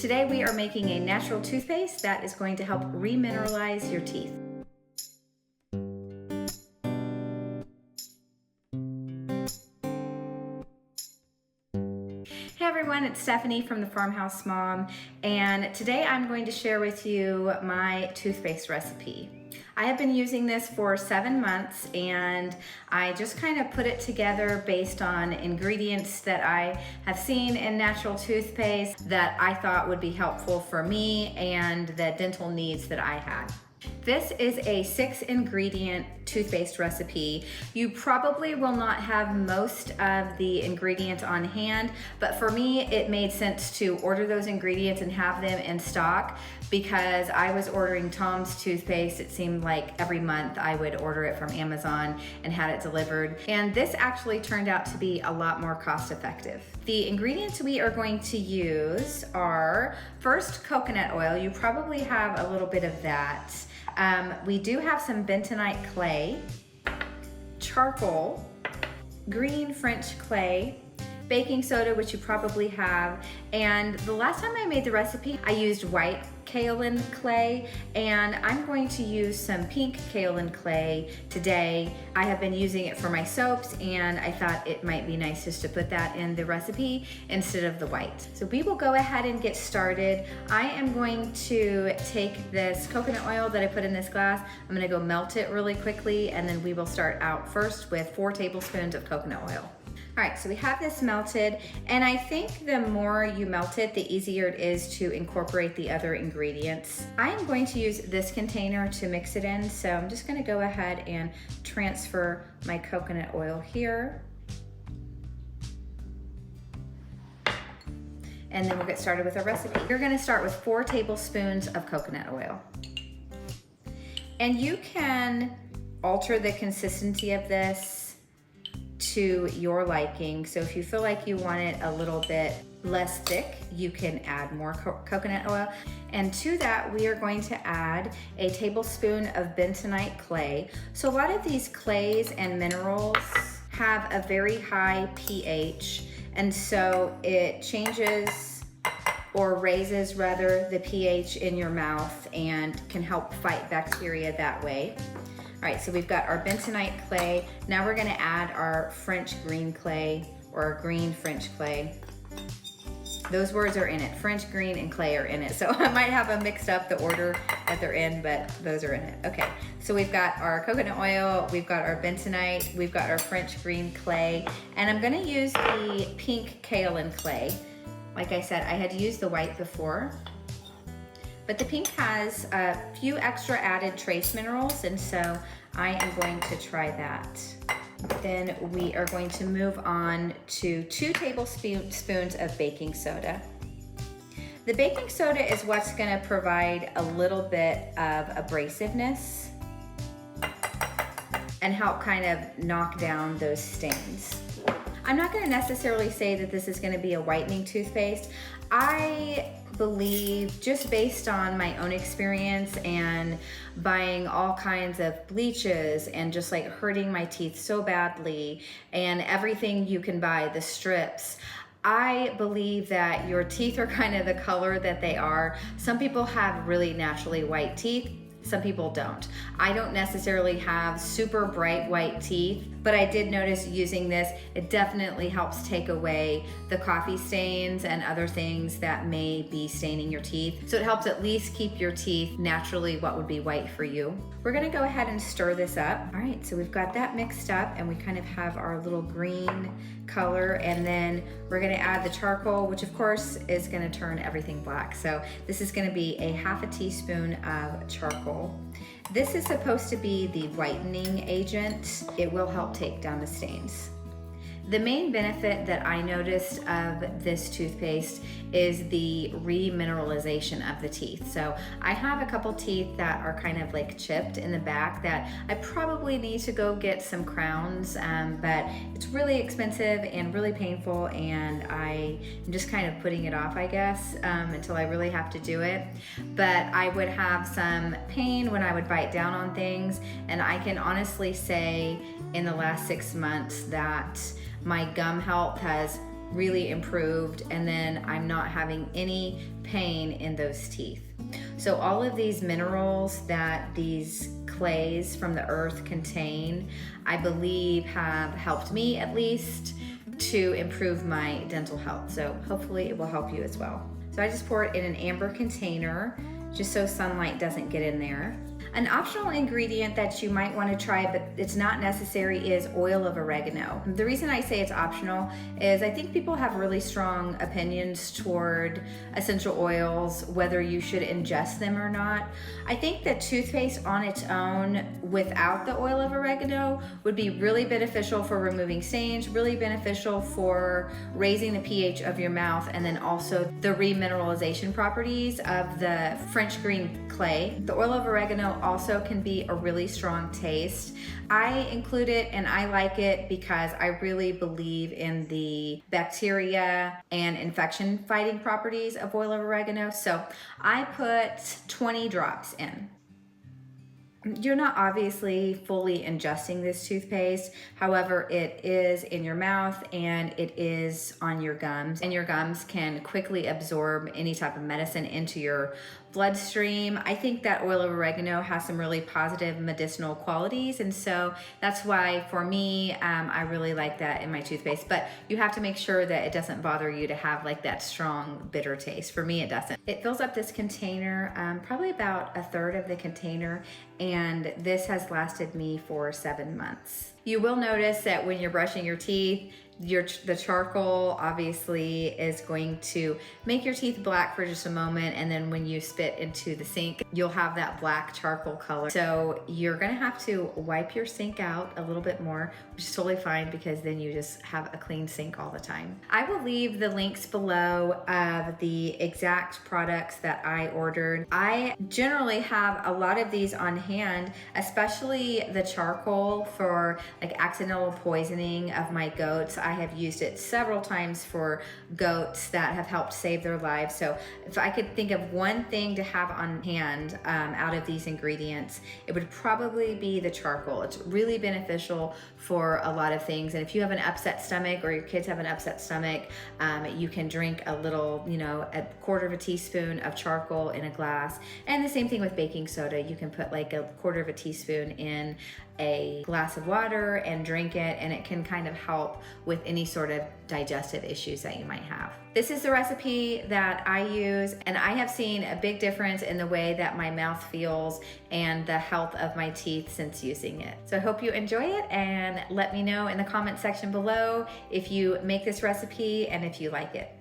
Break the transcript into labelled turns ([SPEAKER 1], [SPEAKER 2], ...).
[SPEAKER 1] Today we are making a natural toothpaste that is going to help remineralize your teeth. Hey everyone, it's Stephanie from the Farmhouse Mom, and today I'm going to share with you my toothpaste recipe. I have been using this for 7 months, and I just kind of put it together based on ingredients that I have seen in natural toothpaste that I thought would be helpful for me and the dental needs that I had. This is a 6-ingredient toothpaste recipe. You probably will not have most of the ingredients on hand, but for me it made sense to order those ingredients and have them in stock because I was ordering Tom's toothpaste. It seemed like every month I would order it from Amazon and had it delivered. And this actually turned out to be a lot more cost effective. The ingredients we are going to use are, first, coconut oil. You probably have a little bit of that. We do have some bentonite clay, charcoal, green French clay, baking soda, which you probably have, and the last time I made the recipe, I used white kaolin clay, and I'm going to use some pink kaolin clay today. I have been using it for my soaps, and I thought it might be nice just to put that in the recipe instead of the white. So we will go ahead and get started. I am going to take this coconut oil that I put in this glass. I'm gonna go melt it really quickly, and then we will start out first with 4 tablespoons of coconut oil. All right, so we have this melted, and I think the more you melt it, the easier it is to incorporate the other ingredients. I am going to use this container to mix it in, so I'm just gonna go ahead and transfer my coconut oil here. And then we'll get started with our recipe. You're gonna start with 4 tablespoons of coconut oil. And you can alter the consistency of this to your liking. So if you feel like you want it a little bit less thick, you can add more coconut oil. And to that, we are going to add a tablespoon of bentonite clay. So a lot of these clays and minerals have a very high pH, and so it changes or raises rather the pH in your mouth and can help fight bacteria that way. All right, so we've got our bentonite clay. Now we're gonna add our French green clay, or our green French clay. Those words are in it. French, green, and clay are in it. So I might have them mixed up the order that they're in, but those are in it. Okay, so we've got our coconut oil, we've got our bentonite, we've got our French green clay, and I'm gonna use the pink kaolin clay. Like I said, I had used the white before, but the pink has a few extra added trace minerals, and so I am going to try that. Then we are going to move on to 2 tablespoons of baking soda. The baking soda is what's gonna provide a little bit of abrasiveness and help kind of knock down those stains. I'm not gonna necessarily say that this is gonna be a whitening toothpaste. I believe, just based on my own experience and buying all kinds of bleaches and just like hurting my teeth so badly, and everything you can buy, the strips, I believe that your teeth are kind of the color that they are. Some people have really naturally white teeth, some people don't. I don't necessarily have super bright white teeth, but I did notice using this, it definitely helps take away the coffee stains and other things that may be staining your teeth. So it helps at least keep your teeth naturally what would be white for you. We're gonna go ahead and stir this up. All right, so we've got that mixed up, and we kind of have our little green color, and then we're gonna add the charcoal, which of course is gonna turn everything black. So this is gonna be a half a teaspoon of charcoal. This is supposed to be the whitening agent. It will help take down the stains. The main benefit that I noticed of this toothpaste is the remineralization of the teeth. So I have a couple teeth that are kind of like chipped in the back that I probably need to go get some crowns, but it's really expensive and really painful, and I am just kind of putting it off, I guess, until I really have to do it. But I would have some pain when I would bite down on things, and I can honestly say in the last 6 months that my gum health has really improved, and then I'm not having any pain in those teeth. So all of these minerals that these clays from the earth contain, I believe have helped me at least to improve my dental health. So hopefully it will help you as well. So I just pour it in an amber container just so sunlight doesn't get in there. An optional ingredient that you might want to try, but it's not necessary, is oil of oregano. The reason I say it's optional is I think people have really strong opinions toward essential oils, whether you should ingest them or not. I think that toothpaste on its own without the oil of oregano would be really beneficial for removing stains, really beneficial for raising the pH of your mouth, and then also the remineralization properties of the French green clay. The oil of oregano also can be a really strong taste. I include it and I like it because I really believe in the bacteria and infection fighting properties of oil of oregano. So I put 20 drops in. You're not obviously fully ingesting this toothpaste. However, it is in your mouth and it is on your gums, and your gums can quickly absorb any type of medicine into your bloodstream. I think that oil of oregano has some really positive medicinal qualities, and so that's why for me, I really like that in my toothpaste. But you have to make sure that it doesn't bother you to have like that strong bitter taste. For me, it doesn't. It fills up this container, probably about a third of the container, and this has lasted me for 7 months. You will notice that when you're brushing your teeth, the charcoal obviously is going to make your teeth black for just a moment, and then when you spit into the sink, you'll have that black charcoal color. So you're gonna have to wipe your sink out a little bit more, which is totally fine because then you just have a clean sink all the time. I will leave the links below of the exact products that I ordered. I generally have a lot of these on hand, especially the charcoal for like accidental poisoning of my goats. I have used it several times for goats that have helped save their lives. So if I could think of one thing to have on hand out of these ingredients, it would probably be the charcoal. It's really beneficial for a lot of things. And if you have an upset stomach or your kids have an upset stomach, you can drink a little, a quarter of a teaspoon of charcoal in a glass. And the same thing with baking soda. You can put like a quarter of a teaspoon in a glass of water and drink it, and it can kind of help with any sort of digestive issues that you might have. This is the recipe that I use, and I have seen a big difference in the way that my mouth feels and the health of my teeth since using it. So I hope you enjoy it, and let me know in the comment section below if you make this recipe and if you like it.